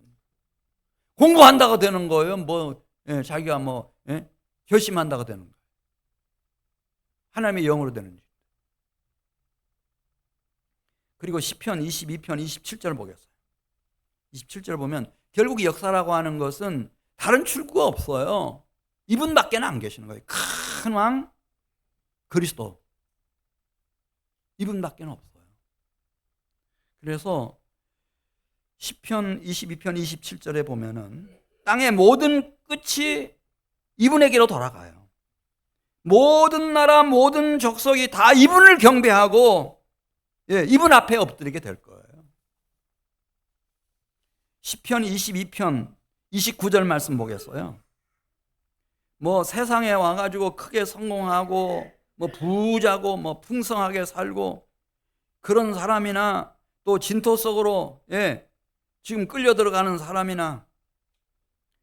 Speaker 1: 공부한다고 되는 거예요. 자기가 결심한다고 되는 거예요. 하나님의 영으로 되는 일. 그리고 시편 22편 27절을 보겠어요. 27절 보면 결국 역사라고 하는 것은 다른 출구가 없어요. 이분밖에 안 계시는 거예요. 큰 왕 그리스도. 이분밖에 없어요. 그래서 시편 22편 27절에 보면은 땅의 모든 끝이 이분에게로 돌아가요. 모든 나라 모든 족속이 다 이분을 경배하고 이분 앞에 엎드리게 될 거예요. 시편 22편 29절 말씀 보겠어요. 세상에 와가지고 크게 성공하고 부자고 풍성하게 살고 그런 사람이나 또 진토 속으로 지금 끌려 들어가는 사람이나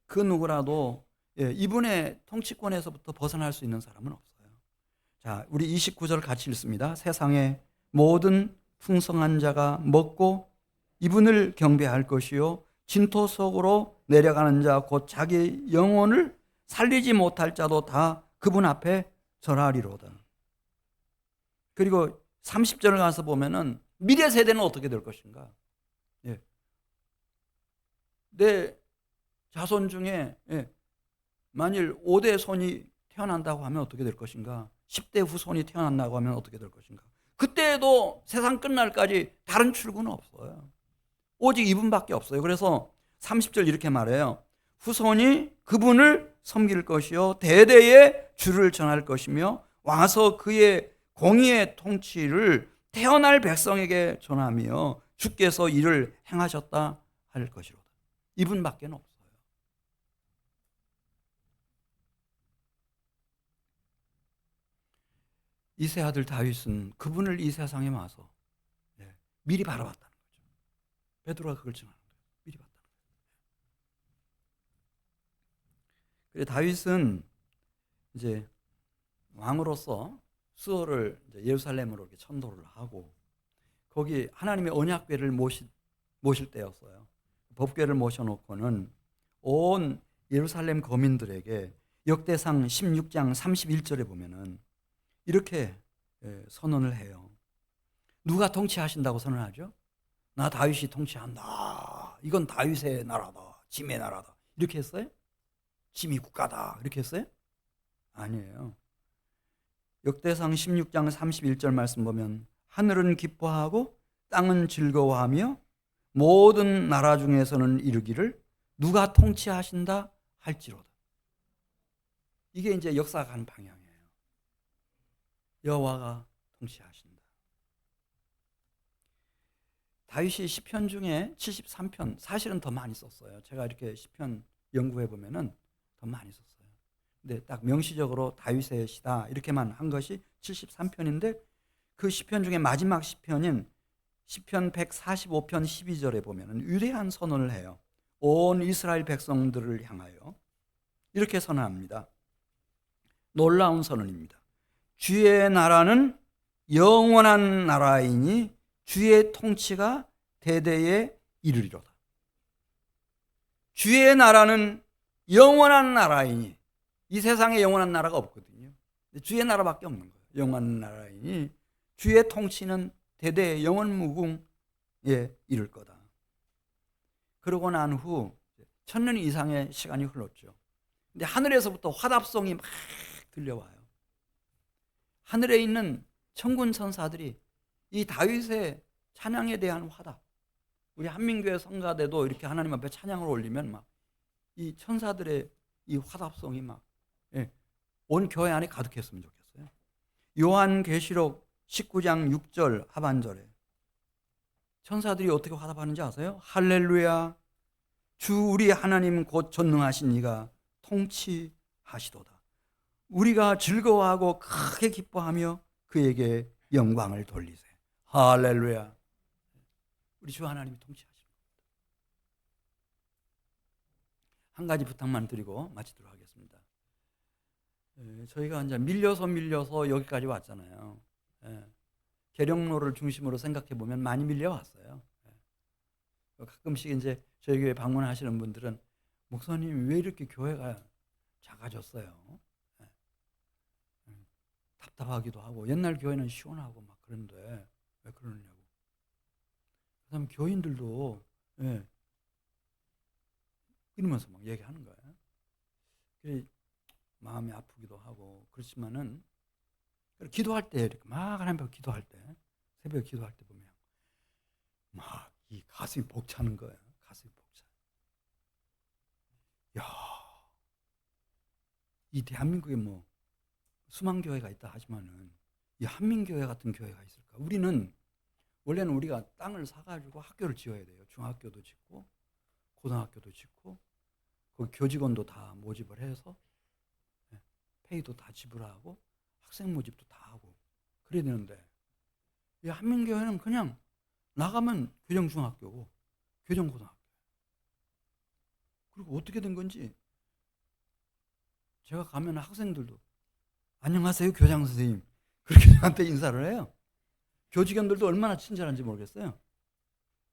Speaker 1: 그 누구라도 이분의 통치권에서부터 벗어날 수 있는 사람은 없어요. 자, 우리 29절 같이 읽습니다. 세상의 모든 풍성한 자가 먹고 이분을 경배할 것이요 진토 속으로 내려가는 자 곧 자기 영혼을 살리지 못할 자도 다 그분 앞에 절하리로다. 그리고 30절을 가서 보면은 미래 세대는 어떻게 될 것인가? 내 자손 중에 만일 5대 손이 태어난다고 하면 어떻게 될 것인가? 10대 후손이 태어난다고 하면 어떻게 될 것인가? 그때에도 세상 끝날까지 다른 출구는 없어요. 오직 이분밖에 없어요. 그래서 30절 이렇게 말해요. 후손이 그분을 섬길 것이요 대대에 주를 전할 것이며 와서 그의 공의의 통치를 태어날 백성에게 전하며 주께서 이를 행하셨다 할 것이로다. 이분밖에 없어요. 이세 아들 다윗은 그분을 이 세상에 와서 미리 바라봤다는 거죠. 베드로가 그걸 증하는 거예요. 미리 봤다는 거예요. 그래서 다윗은 이제 왕으로서 수호를 예루살렘으로 이렇게 천도를 하고 거기 하나님의 언약궤를 모실 때였어요. 법궤를 모셔놓고는 온 예루살렘 거민들에게 역대상 16장 31절에 보면은 이렇게 선언을 해요. 누가 통치하신다고 선언하죠? 나 다윗이 통치한다. 이건 다윗의 나라다. 짐의 나라다. 이렇게 했어요? 짐이 국가다. 이렇게 했어요? 아니에요. 역대상 16장 31절 말씀 보면 하늘은 기뻐하고 땅은 즐거워하며 모든 나라 중에서는 이르기를 누가 통치하신다 할지로다. 이게 이제 역사가 가는 방향이에요. 여호와가 통치하신다. 다윗이 시편 중에 73편 사실은 더 많이 썼어요. 제가 이렇게 시편 연구해 보면은 더 많이 썼어요. 근데 딱 명시적으로 다윗의 시다 이렇게만 한 것이 73편인데 그 시편 중에 마지막 시편인 시편 145편 12절에 보면은 위대한 선언을 해요. 온 이스라엘 백성들을 향하여 이렇게 선언합니다. 놀라운 선언입니다. 주의 나라는 영원한 나라이니 주의 통치가 대대에 이르리로다. 주의 나라는 영원한 나라이니 이 세상에 영원한 나라가 없거든요. 주의 나라밖에 없는 거예요. 영원한 나라이니 주의 통치는 대대에 영원무궁에 이를 거다. 그러고 난 후 1000년 이상의 시간이 흘렀죠. 근데 하늘에서부터 화답송이 막 들려와요. 하늘에 있는 천군 천사들이 이 다윗의 찬양에 대한 화답, 우리 한민교회 성가대도 이렇게 하나님 앞에 찬양을 올리면 막 이 천사들의 이 화답송이 막 온 교회 안에 가득했으면 좋겠어요. 요한계시록 19장 6절 하반절에 천사들이 어떻게 화답하는지 아세요? 할렐루야 주 우리 하나님 곧 전능하신 이가 하시도다. 우리가 즐거워하고 크게 기뻐하며 그에게 영광을 돌리세. 할렐루야. 우리 주 하나님이 통치하십니다. 한 가지 부탁만 드리고 마치도록 하겠습니다. 저희가 이제 밀려서 여기까지 왔잖아요. 계룡로를 중심으로 생각해 보면 많이 밀려왔어요. 가끔씩 이제 저희 교회 방문하시는 분들은 목사님 왜 이렇게 교회가 작아졌어요? 답답하기도 하고 옛날 교회는 시원하고 막 그런데 왜 그러느냐고. 그다음 교인들도 이러면서 막 얘기하는 거예요. 그래 마음이 아프기도 하고 그렇지만은 기도할 때 이렇게 막 하나님 앞에 기도할 때 새벽에 기도할 때 보면 막 이 가슴이 벅차는 거예요. 가슴이 벅차. 야, 이 대한민국에 뭐 수만 교회가 있다 하지만은 이 한민교회 같은 교회가 있을까? 원래는 우리가 땅을 사가지고 학교를 지어야 돼요. 중학교도 짓고 고등학교도 짓고 거기 교직원도 다 모집을 해서 페이도 다 지불하고 학생 모집도 다 하고 그래야 되는데 이 한민교회는 그냥 나가면 교정중학교고 교정고등학교. 그리고 어떻게 된 건지 제가 가면 학생들도 안녕하세요 교장 선생님 그렇게 저한테 인사를 해요. 교직원들도 얼마나 친절한지 모르겠어요.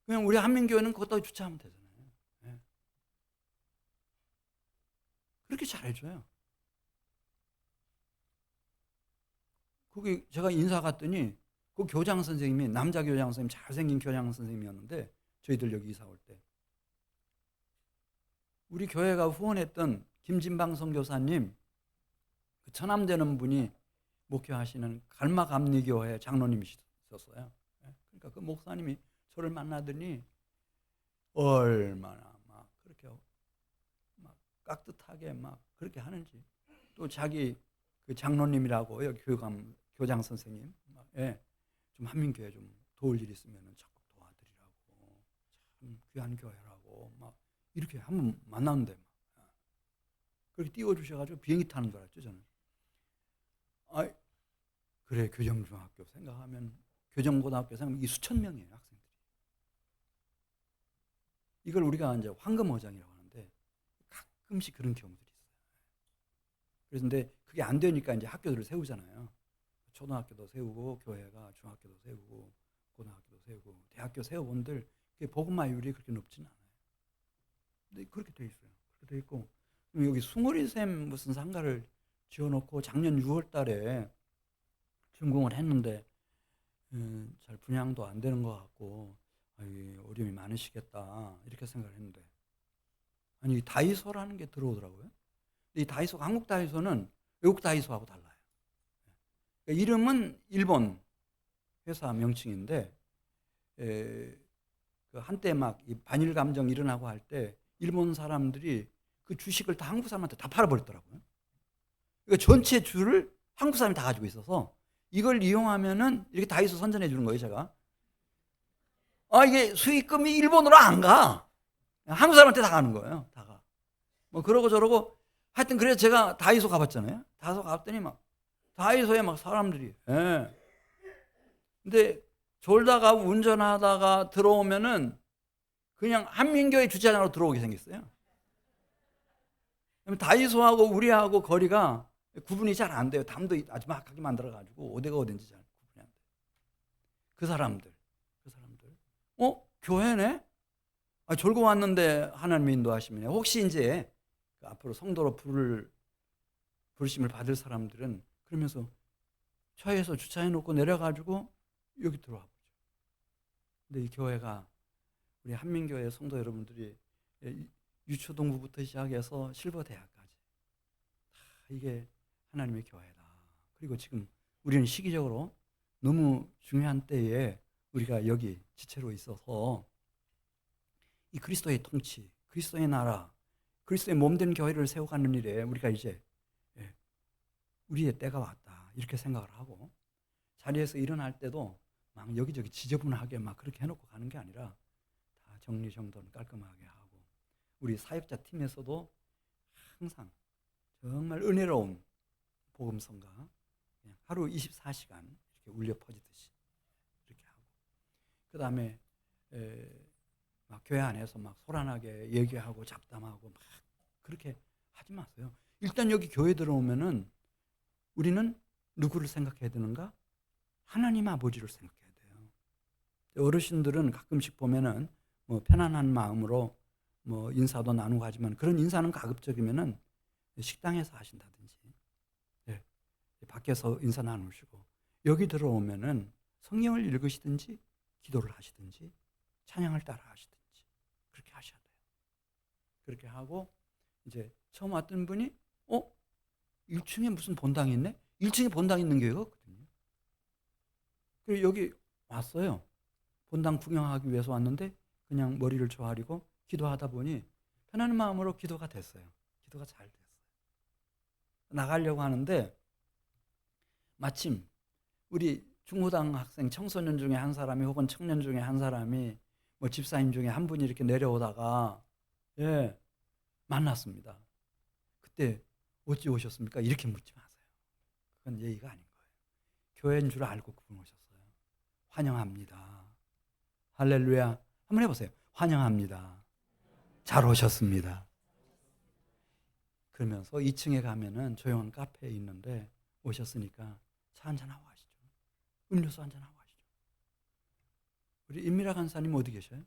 Speaker 1: 그냥 우리 한민교회는 그것도 주차하면 되잖아요. 그렇게 잘해줘요. 거기 제가 인사 갔더니 그 교장 선생님이 남자 교장 선생님 잘생긴 교장 선생님이었는데 저희들 여기 이사 올 때 우리 교회가 후원했던 김진방 선교사님 그 처남되는 분이 목회하시는 갈마감리교회 장로님이셨어요. 그러니까 그 목사님이 저를 만나더니 얼마나 막 그렇게 막 깍듯하게 막 그렇게 하는지 또 자기 그 장로님이라고요 교장 선생님 좀 한민교회 좀 도울 일 있으면 적극 도와드리라고 참 귀한 교회라고 막 이렇게 한번 만났는데 막 그렇게 띄워주셔가지고 비행기 타는 줄 알았죠 저는. 그래 교정중학교 생각하면 교정고등학교 생각하면 이 수천 명이에요 학생들이. 이걸 우리가 이제 황금어장이라고 하는데 가끔씩 그런 경우들이 있어요. 그래서 근데 그게 안 되니까 이제 학교들을 세우잖아요. 초등학교도 세우고 교회가 중학교도 세우고 고등학교도 세우고 대학교 세워본들 복음화율이 그렇게 높지는 않아요. 근데 그렇게 돼 있어요. 그렇게 돼 있고 여기 숭어리샘 무슨 상가를 지어놓고 작년 6월달에 준공을 했는데 잘 분양도 안 되는 것 같고 어려움이 많으시겠다 이렇게 생각을 했는데 아니 다이소라는 게 들어오더라고요. 이 다이소가 한국 다이소는 외국 다이소하고 달라요. 그러니까 이름은 일본 회사 명칭인데 그 한때 막 이 반일 감정 일어나고 할 때 일본 사람들이 그 주식을 다 한국 사람한테 다 팔아버렸더라고요. 그러니까 전체 주를 한국 사람이 다 가지고 있어서 이걸 이용하면은 이렇게 다이소 선전해 주는 거예요, 제가. 이게 수익금이 일본으로 안 가. 한국 사람한테 다 가는 거예요, 다 가. 뭐 그러고 저러고 하여튼 그래서 제가 다이소 가봤잖아요. 다이소 갔더니 막 다이소에 막 사람들이. 근데 졸다가 운전하다가 들어오면은 그냥 한민교회 주차장으로 들어오게 생겼어요. 다이소하고 우리하고 거리가 구분이 잘 안 돼요. 담도 아주 막하게 만들어가지고 어디가 어딘지 잘 구분이 안 돼요. 그 사람들. 교회네? 졸고 왔는데 하나님이 인도하시면 혹시 이제 앞으로 성도로 부르심을 받을 사람들은 그러면서 차에서 주차해놓고 내려가지고 여기 들어와 보죠. 근데 이 교회가 우리 한민교회 성도 여러분들이 유초동부부터 시작해서 실버대학까지 이게 하나님의 교회다. 그리고 지금 우리는 시기적으로 너무 중요한 때에 우리가 여기 지체로 있어서 이 그리스도의 통치, 그리스도의 나라, 그리스도의 몸된 교회를 세워가는 일에 우리가 이제 우리의 때가 왔다 이렇게 생각을 하고 자리에서 일어날 때도 막 여기저기 지저분하게 막 그렇게 해놓고 가는 게 아니라 다 정리정돈 깔끔하게 하고 우리 사역자 팀에서도 항상 정말 은혜로운 복음성가, 그냥 하루 24시간 이렇게 울려 퍼지듯이 이렇게 하고, 그 다음에 막 교회 안에서 막 소란하게 얘기하고 잡담하고 막 그렇게 하지 마세요. 일단 여기 교회 들어오면은 우리는 누구를 생각해야 되는가? 하나님 아버지를 생각해야 돼요. 어르신들은 가끔씩 보면은 뭐 편안한 마음으로 뭐 인사도 나누고 하지만, 그런 인사는 가급적이면은 식당에서 하신다든지, 예, 밖에서 인사 나누시고, 여기 들어오면은 성경을 읽으시든지 기도를 하시든지 찬양을 따라 하시든지 그렇게 하셔야 돼요. 그렇게 하고 이제 처음 왔던 분이 1층에 무슨 본당이 있네? 1층에 본당 있는 교회가 없거든요. 그리고 여기 왔어요. 본당 구경하기 위해서 왔는데 그냥 머리를 조아리고 기도하다 보니 편안한 마음으로 기도가 됐어요. 기도가 잘 됐어요. 나가려고 하는데 마침 우리 중고등 학생 청소년 중에 한 사람이, 혹은 청년 중에 한 사람이, 뭐 집사님 중에 한 분이 이렇게 내려오다가 만났습니다. 그때 어찌 오셨습니까? 이렇게 묻지 마세요. 그건 예의가 아닌 거예요. 교회인 줄 알고 그분 오셨어요. 환영합니다. 할렐루야. 한번 해보세요. 환영합니다. 잘 오셨습니다. 그러면서 2층에 가면은 조용한 카페에 있는데 오셨으니까 차 한잔하고 가시죠. 음료수 한잔하고 가시죠. 우리 임미라 간사님 어디 계셔요?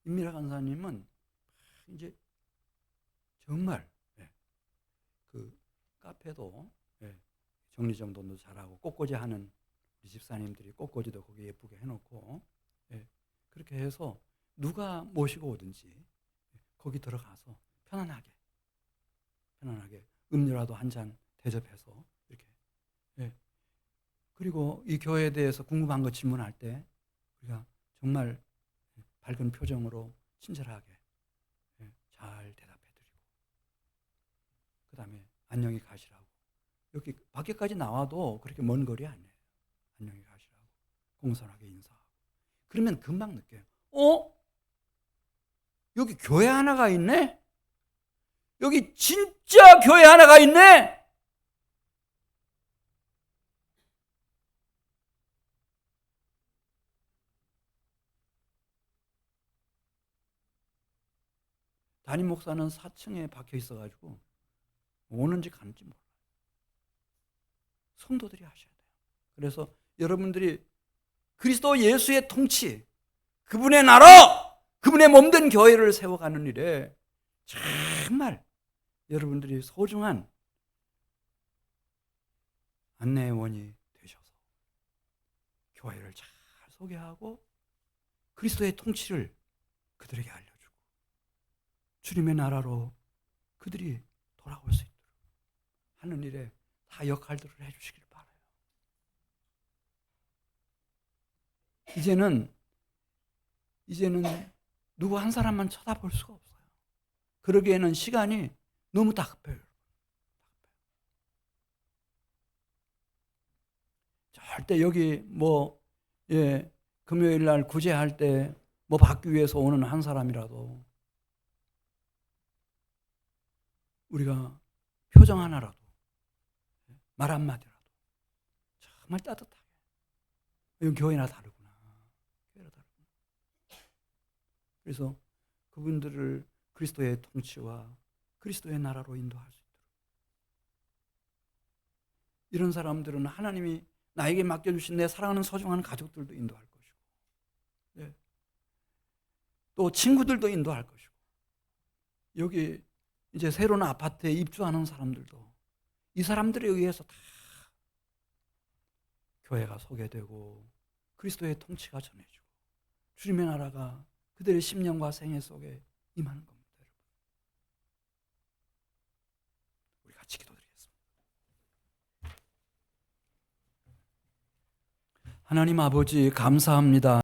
Speaker 1: 임미라 간사님은 이제 정말 그 카페도 정리정돈도 잘하고, 꽃꽂이 하는 우리 집사님들이 꽃꽂이도 거기 예쁘게 해놓고, 그렇게 해서 누가 모시고 오든지 거기 들어가서 편안하게 음료라도 한 잔 대접해서 이렇게, 그리고 이 교회에 대해서 궁금한 거 질문할 때 우리가 정말 밝은 표정으로 친절하게 잘 대답해드리고, 그 다음에 안녕히 가시라고, 여기 밖에까지 나와도 그렇게 먼 거리 아니에요. 안녕히 가시라고 공손하게 인사하고, 그러면 금방 느껴요. 여기 교회 하나가 있네? 여기 진짜 교회 하나가 있네? 담임 목사는 4층에 박혀 있어가지고 오는지 가는지 몰라요. 성도들이 하셔야 돼요. 그래서 여러분들이 그리스도 예수의 통치, 그분의 나라, 그분의 몸된 교회를 세워가는 일에 정말 여러분들이 소중한 안내원이 되셔서 교회를 잘 소개하고 그리스도의 통치를 그들에게 알려주고 주님의 나라로 그들이 돌아올 수 있도록 하는 일에 다 역할들을 해주시길 바라요. 이제는 누구 한 사람만 쳐다볼 수가 없어요. 그러기에는 시간이 너무 다급해요. 절대 여기 금요일 날 구제할 때 받기 위해서 오는 한 사람이라도 우리가 표정 하나라도, 말 한마디라도 정말 따뜻하게, 이건 교회나 다르구나. 그래서 그분들을 그리스도의 통치와 그리스도의 나라로 인도할 수 있도록, 이런 사람들은 하나님이 나에게 맡겨주신 내 사랑하는 소중한 가족들도 인도할 것이고, 또 친구들도 인도할 것이고, 여기 이제 새로운 아파트에 입주하는 사람들도 이 사람들에 의해서 다 교회가 소개되고 그리스도의 통치가 전해지고 주님의 나라가 그들의 심령과 생애 속에 임하는 겁니다. 여러분, 우리 같이 기도드리겠습니다. 하나님 아버지, 감사합니다.